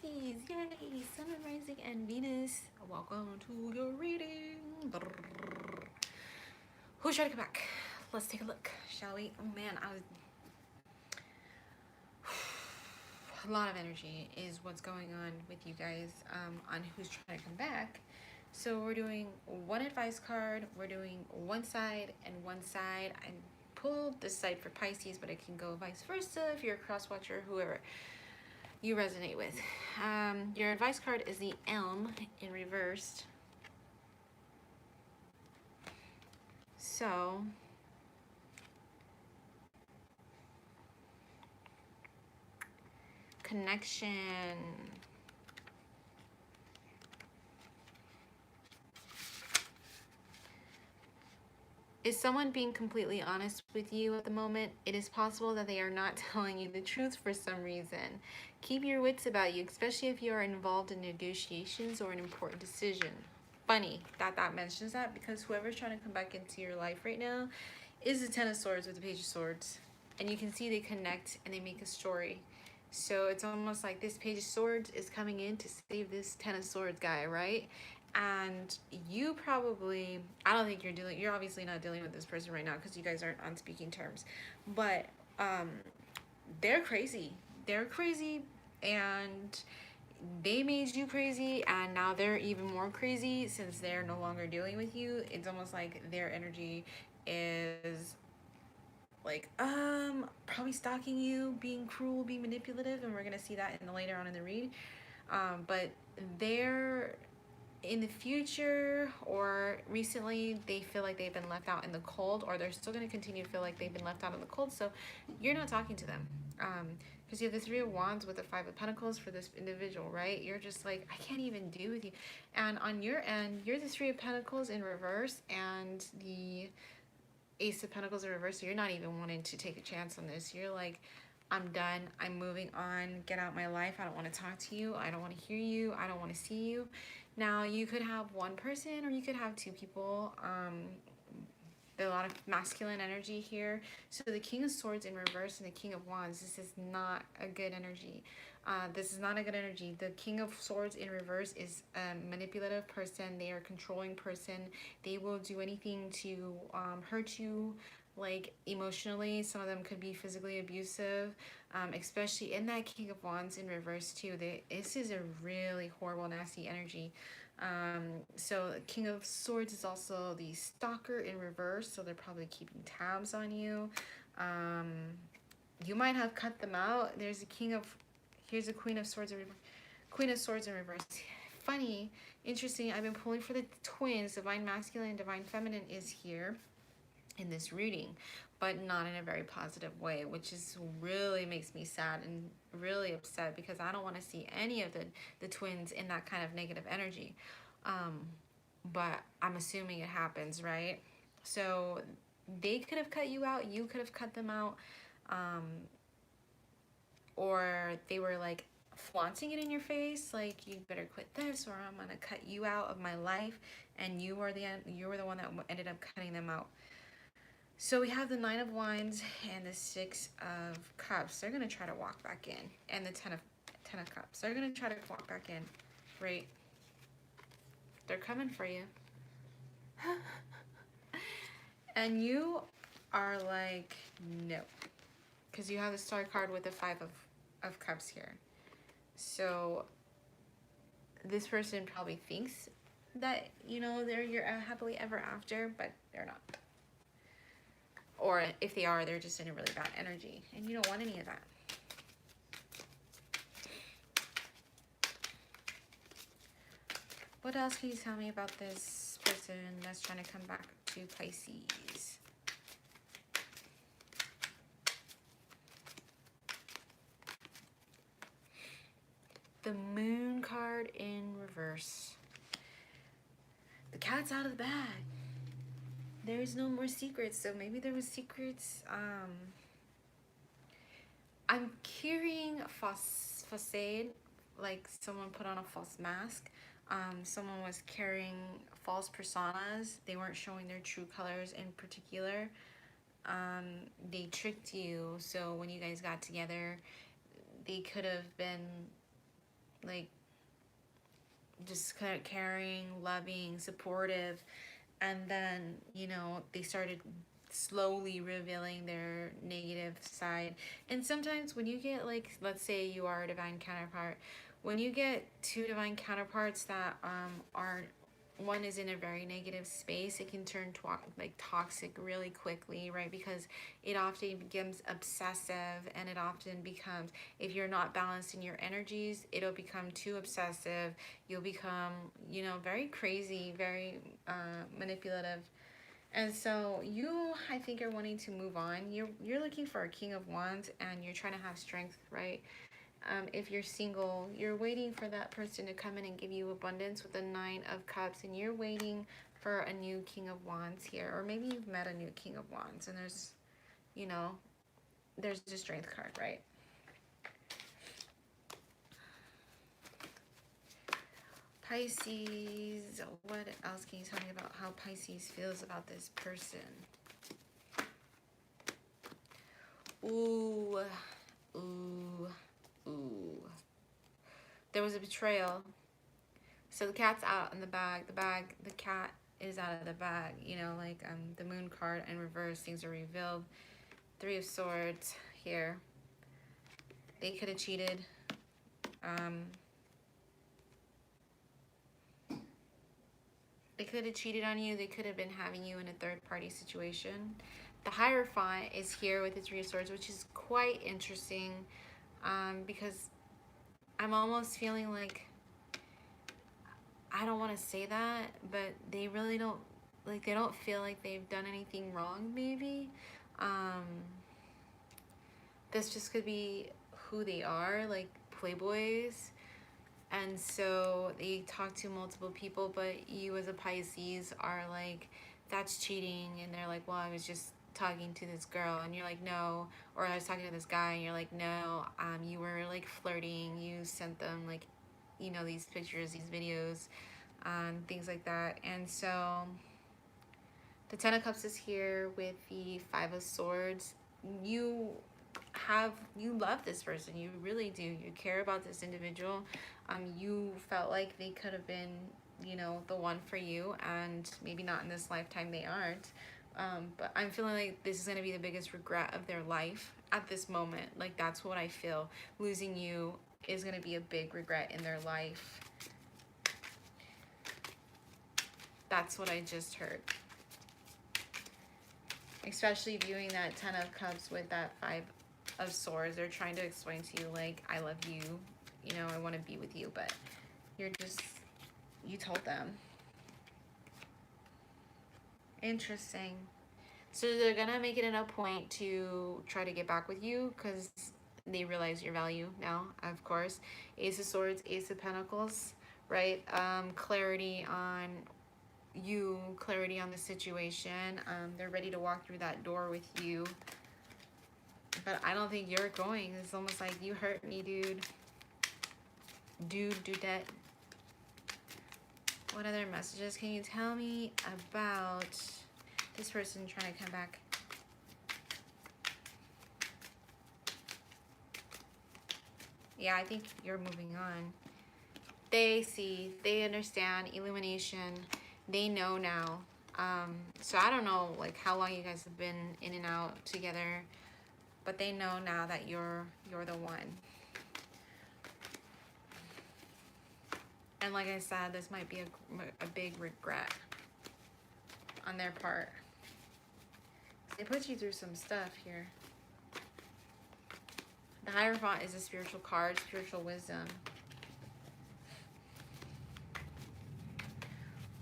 Pisces, yay! Sun, rising, and Venus. Welcome to your reading. Brrr. Who's trying to come back? Let's take a look, shall we? Oh man, a lot of energy is what's going on with you guys on who's trying to come back. So we're doing one advice card. We're doing one side and one side. I pulled this side for Pisces, but it can go vice versa if you're a cross watcher, whoever you resonate with. Your advice card is the Elm in reversed. So connection. Is someone being completely honest with you at the moment? It is possible that they are not telling you the truth for some reason. Keep your wits about you, especially if you are involved in negotiations or an important decision. Funny that that mentions that, because whoever's trying to come back into your life right now is the Ten of Swords with the Page of Swords. And you can see they connect and they make a story. So it's almost like this Page of Swords is coming in to save this Ten of Swords guy, right? And you probably, I don't think you're obviously not dealing with this person right now because you guys aren't on speaking terms, but they're crazy. They're crazy, and they made you crazy, and now they're even more crazy since they're no longer dealing with you. It's almost like their energy is like probably stalking you, being cruel, being manipulative, and we're gonna see that in the later on in the read. But they're in the future or recently, they feel like they've been left out in the cold, or they're still going to continue to feel like they've been left out in the cold. So you're not talking to them, because you have the Three of Wands with the Five of Pentacles for this individual, right? You're just like, I can't even do with you. And on your end, you're the Three of Pentacles in reverse and the Ace of Pentacles in reverse. So you're not even wanting to take a chance on this. You're like, I'm done. I'm moving on. Get out my life. I don't want to talk to you. I don't want to hear you. I don't want to see you. Now, you could have one person or you could have two people. There's a lot of masculine energy here. So the King of Swords in reverse and the King of Wands, this is not a good energy. This is not a good energy. The King of Swords in reverse is a manipulative person. They are a controlling person. They will do anything to hurt you, like emotionally. Some of them could be physically abusive, especially in that King of Wands in reverse too. This is a really horrible, nasty energy. So King of Swords is also the Stalker in reverse, so they're probably keeping tabs on you. You might have cut them out. There's a here's a Queen of Swords in reverse. Queen of Swords in reverse. Funny, interesting. I've been pulling for the twins. Divine Masculine and Divine Feminine is here in this reading, but not in a very positive way, which is really makes me sad and really upset, because I don't want to see any of the twins in that kind of negative energy. But I'm assuming it happens, right? So they could have cut you out, you could have cut them out, or they were like flaunting it in your face, like, you better quit this or I'm gonna cut you out of my life, and you were the one that ended up cutting them out. So we have the Nine of Wands and the Six of Cups. They're gonna try to walk back in, and the Ten of Cups. They're gonna try to walk back in, right? They're coming for you. And you are like, no, because you have the Star card with the Five of Cups here. So this person probably thinks that, you know, they're your happily ever after, but they're not. Or if they are, they're just in a really bad energy, and you don't want any of that. What else can you tell me about this person that's trying to come back to Pisces? The Moon card in reverse. The cat's out of the bag. There's no more secrets. So maybe there was secrets. I'm carrying a facade, like someone put on a false mask. Someone was carrying false personas. They weren't showing their true colors in particular. They tricked you. So when you guys got together, they could have been like just kind of caring, loving, supportive, and then, you know, they started slowly revealing their negative side. And sometimes when you get, like, let's say you are a divine counterpart, when you get two divine counterparts that are, one is in a very negative space, it can turn like toxic really quickly, right? Because it often becomes obsessive, and it often becomes, if you're not balanced in your energies, it'll become too obsessive. You'll become, you know, very crazy, very manipulative. And so you, I think, are wanting to move on. You're looking for a King of Wands, and you're trying to have strength, right? If you're single, you're waiting for that person to come in and give you abundance with the Nine of Cups, and you're waiting for a new King of Wands here. Or maybe you've met a new King of Wands, and there's, you know, there's the Strength card, right? Pisces, what else can you tell me about how Pisces feels about this person? Ooh, ooh, ooh. There was a betrayal. So the cat's out in the bag. The cat is out of the bag. You know, like the Moon card in reverse, things are revealed. Three of Swords here. They could have cheated. They could have cheated on you. They could have been having you in a third-party situation. The Hierophant is here with the Three of Swords, which is quite interesting, because I'm almost feeling like, I don't want to say that, but they really don't, like, they don't feel like they've done anything wrong, maybe. This just could be who they are, like playboys. And so they talk to multiple people, but you as a Pisces are like, that's cheating. And they're like, well, I was just talking to this girl. And you're like, no. Or I was talking to this guy, and you're like, no. You were like flirting. You sent them, like, you know, these pictures, these videos, things like that. And so the Ten of Cups is here with the Five of Swords. You love this person. You really do. You care about this individual. You felt like they could have been, you know, the one for you, and maybe not in this lifetime they aren't. But I'm feeling like this is going to be the biggest regret of their life at this moment. Like, that's what I feel. Losing you is going to be a big regret in their life. That's what I just heard. Especially viewing that Ten of Cups with that Five of Swords. They're trying to explain to you, like, I love you, you know, I want to be with you, but you're just, you told them. Interesting. So they're gonna make it a point to try to get back with you, because they realize your value now, of course. Ace of Swords, Ace of Pentacles, right? Clarity on you, clarity on the situation. They're ready to walk through that door with you, but I don't think you're going. It's almost like, you hurt me, dude. Dudette. What other messages can you tell me about this person trying to come back? Yeah, I think you're moving on. They see, they understand, illumination. They know now. So I don't know, like, how long you guys have been in and out together, but they know now that you're the one. And like I said, this might be a big regret on their part. They put you through some stuff here. The Hierophant is a spiritual card, spiritual wisdom.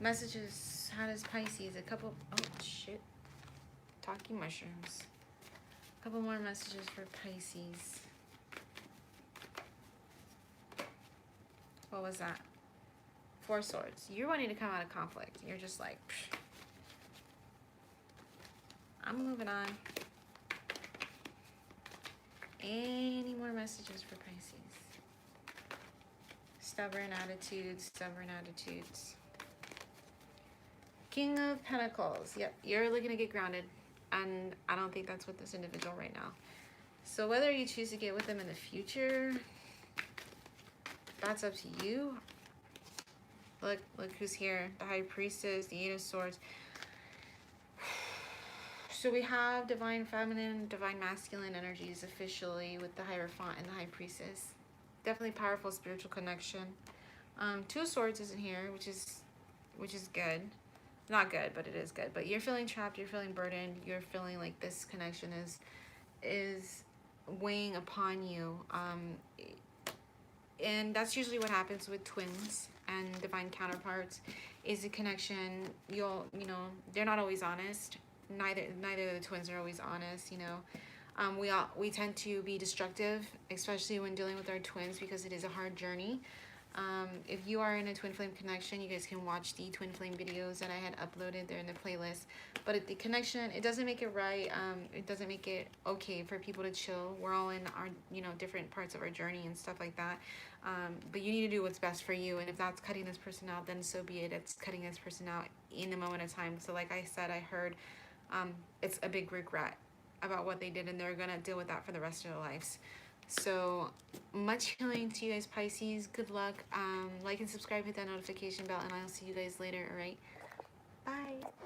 Messages, how does Pisces, a couple, oh shit, talking mushrooms. A couple more messages for Pisces. What was that? Four Swords. You're wanting to come out of conflict. You're just like, psh, I'm moving on. Any more messages for Pisces? Stubborn attitudes, stubborn attitudes. King of Pentacles. Yep, you're looking to get grounded, and I don't think that's with this individual right now. So whether you choose to get with them in the future, That's up to you. Look who's here. The High Priestess, the Eight of Swords. So we have Divine Feminine, Divine Masculine energies officially with the Hierophant and the High Priestess. Definitely powerful spiritual connection. Two of Swords isn't here, which is good. Not good, but it is good. But you're feeling trapped, you're feeling burdened, you're feeling like this connection is weighing upon you. And that's usually what happens with twins and divine counterparts, is a connection. They're not always honest. Neither of the twins are always honest. We tend to be destructive, especially when dealing with our twins, because it is a hard journey. If you are in a twin flame connection, you guys can watch the twin flame videos that I had uploaded. They're in the playlist. But the connection, it doesn't make it right. It doesn't make it okay for people to chill. We're all in our different parts of our journey and stuff like that. But you need to do what's best for you. And if that's cutting this person out, then so be it. It's cutting this person out in the moment of time. So like I said, I heard it's a big regret about what they did, and they're gonna deal with that for the rest of their lives. So much healing to you guys, Pisces. Good luck. Like and subscribe, hit that notification bell, and I'll see you guys later. All right, bye.